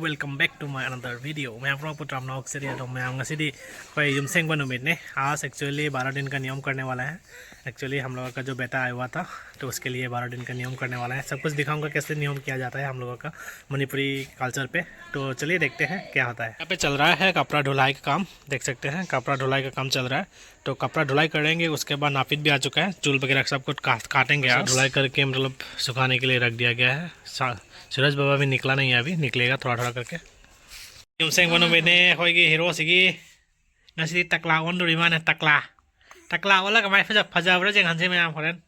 welcome back to my another video. मैं आप लोगों को ट्रामनॉक से रिया तो मैं आऊँगा सीधी कोई युमसेंग बनुमित ने आज एक्चुअली 12 दिन का नियम करने वाला है। एक्चुअली हम लोगों का जो बेटा आया हुआ था तो उसके लिए 12 दिन का नियम करने वाला है। सब कुछ दिखाऊंगा कैसे नियम किया जाता है हम लोगों का मणिपुरी कल्चर पे। तो चलिए देखते हैं क्या होता है। यहाँ पे चल रहा है कपड़ा धुलाई का काम, देख सकते हैं कपड़ा धुलाई का काम चल रहा है। तो कपड़ा धुलाई करेंगे, उसके बाद नापित भी आ चुका है, चूल वगैरह सब कुछ काटेंगे। आज धुलाई करके मतलब सुखाने के लिए रख दिया गया है। सूरज बाबा भी निकला नहीं है, अभी निकलेगा थोड़ा थोड़ा करके। युमसेंग बनुमित होगी हीरो सिगी नसी तकला ओंदुरी माने तकला तकला वाला कमाई फजाब्रा जेंग हंसे मैं आम फरेन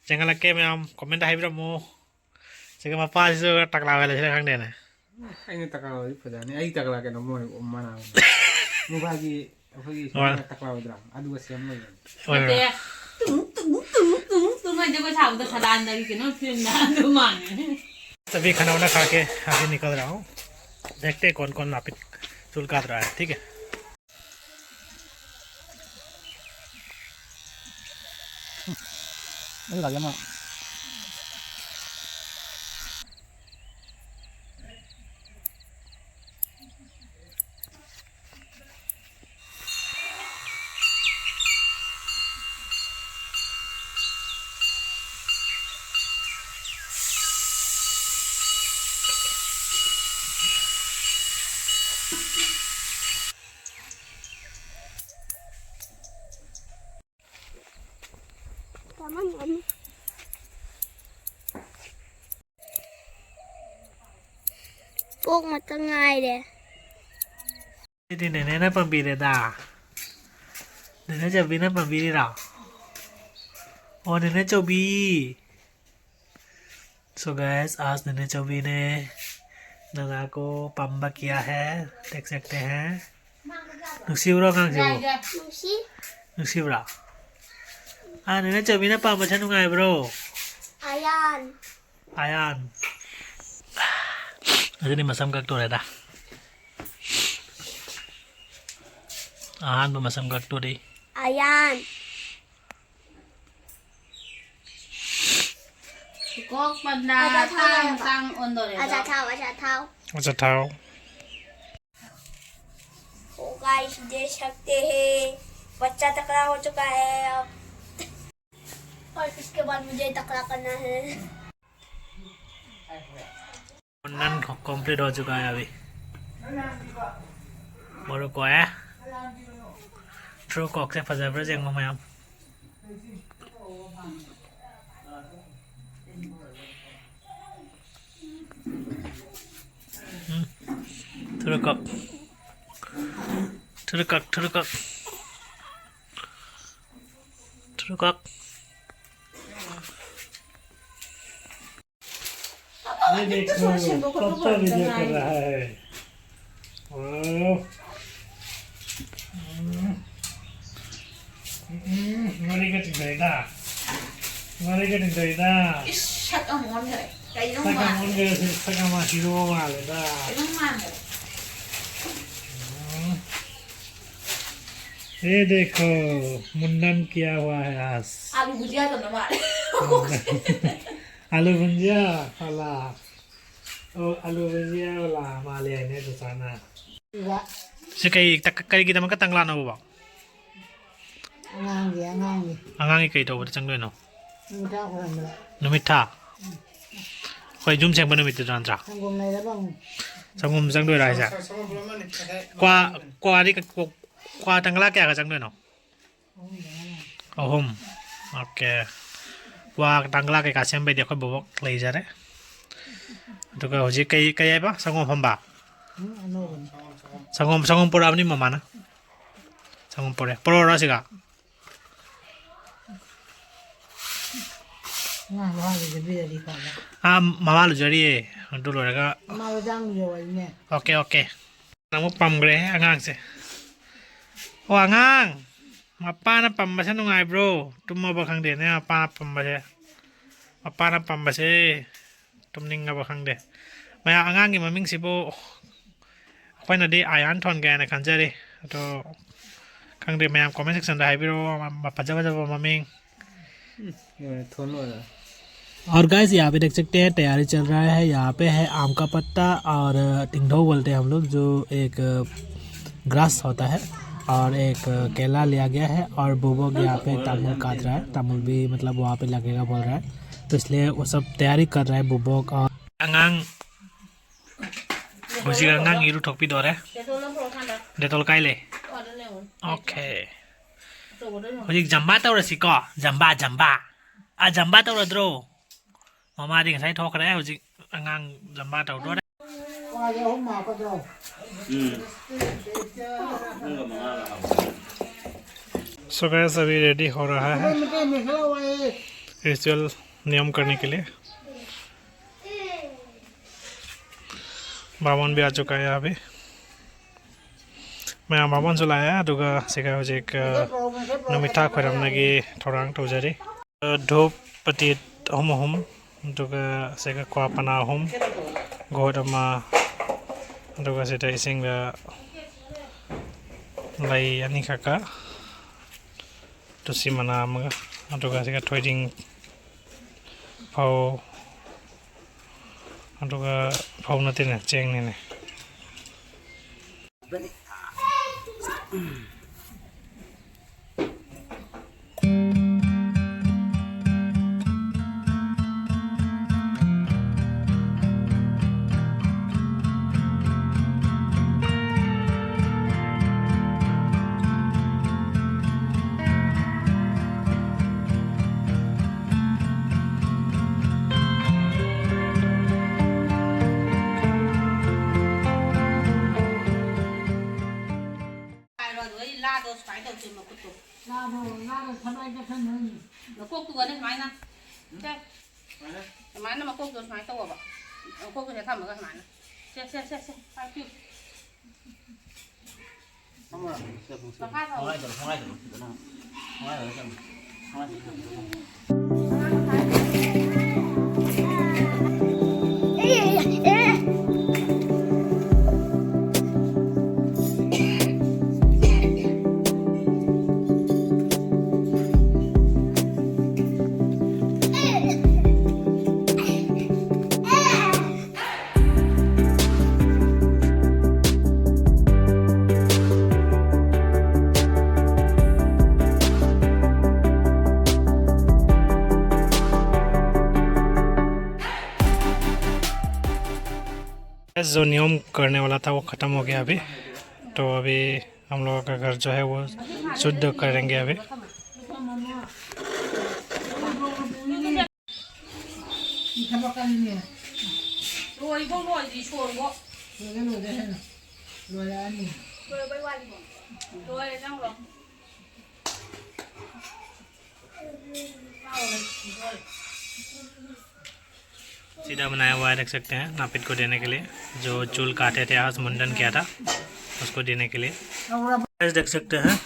जेंग लगे मैं आम कमेंट हाइब्रा मो जेंग मा पास जो तकला वाले से खांग देना ai takla wadi fadani ai takla ke no mo mana mo bagi takla wadra adu wasiam lo Kaya, tung aja ko sabi to sa daan lagi kino, na lumang. सभी खाना वाना खा के आगे निकल रहा हूँ। देखते हैं कौन कौन नापित चूल काट रहा है। ठीक है, lagi mah Pok matangay deh. ini nenek pembeli dah. Nenek cobi na pembeli dah. Oh nenek cobi. So guys, आज nenek cobi ने नाना को पंबा किया है, देख सकते हैं। नुसिवरा कहाँ से वो? Nusiwra. Ah, nenek cobi na Pamba चनु गाय bro. Ayan. Ayan. Jadi masam kak tuh ada. Ahan masam kak tuh di. Ayan. Kok pada tang ondo le. Aja tahu, aja tahu. Masa tahu. Oh guys, देख सकते हैं बच्चा टकरा हो चुका है अब, और इसके बाद मुझे टकरा करना है। मुंडन कंप्लीट हो चुका है अभी। मोरू को है ट्रू कॉक से फंसा पर जेंग में हम ट्रू कॉक ट्रू कॉक ट्रू कॉक ट्रू कॉक। ये देखो पापा वीडियो कर रहा है। Mari kita cerita. Mari kita cerita. Shut up on her. Kayo nung Saka ma. mungkin saka masih dua malah dah. Kayo nung ma. ये देखो मुंडन किया हुआ है आज। Abi bujia to naman. आलू भुजिया वाला आलू भुजिया वाला माले ने तो sana. Sekali kali kita makan tangla na ba? Angang kay to chang no. Numita. Khoi jum chang banumit dan tra. Sangum chang doi rai sa. Kwa di kwa tangla kya ka chang doi no. Ohum. Okay. Qua tangla cái cá xem bây giờ có bộ lấy ra đấy. Tôi có gì cây ấy ba, sangom phong ba. Sangom pora ni mama na. Sangom pora ra siga. Ah, mama lu jadi, dulu mereka. Oke. Namu pam gre, angang se. Oh angang. Apa na pambasa nung ay bro, tumo ba kang din ya apa na pambasa tumning nga ba kang de. Maya angang gi maming sibo. Ako na di ayan ton ga na kanjari. To kang de mayam comment section da bro mapaja ba maming. thon lo और guys यहाँ पे देख सकते हैं तैयारी चल रहा है। यहाँ पे है आम का पत्ता और टिंडो बोलते हैं हम लोग, जो एक ग्रास होता है, और एक केला लिया गया है, और बुबोग यहाँ पे तामुल काट रहा है। तामुल भी मतलब वहाँ पे लगेगा बोल रहा है, तो इसलिए वो सब तैयारी कर रहा है बुबोग। और अंगांग मुझे अंगांग इरू ठोकपी दो रहे डेटोल काइले ओके मुझे जम्बा तो रसी को जम्बा जम्बा जम्बा तो रद्रो मामा दी sai thok reh hojik angang jamba tau do so guys अभी रेडी हो रहा है रिचुअल नियम करने के लिए। बावन भी आ चुका है यहाँ पे। मैं बावन चलाया दुगा सिका हजिक नमिथा खरमनागी थोरांग तौजरी धूप पति हम हम दुगा सिका kwa pana हम गोदमा दुगा सिता इसिंग लाई अनि खका तुसी मना मगा दुगा सिका थोइदिंग फाउ दुगा फाउ नते ने चेंग ने nó cốt tôi đấy máy nè máy nó mà cốt tôi máy to à cốt tôi sẽ thầm ở cái máy nè xe phải kêu không rồi không phải rồi không lại जो नियम करने वाला था वो ख़त्म हो गया अभी। तो अभी हम लोगों का घर जो है वो शुद्ध करेंगे अभी। सीधा बनाया हुआ है, देख सकते हैं नापित को देने के लिए। जो चूल काटे थे आज मुंडन किया था उसको देने के लिए देख सकते हैं।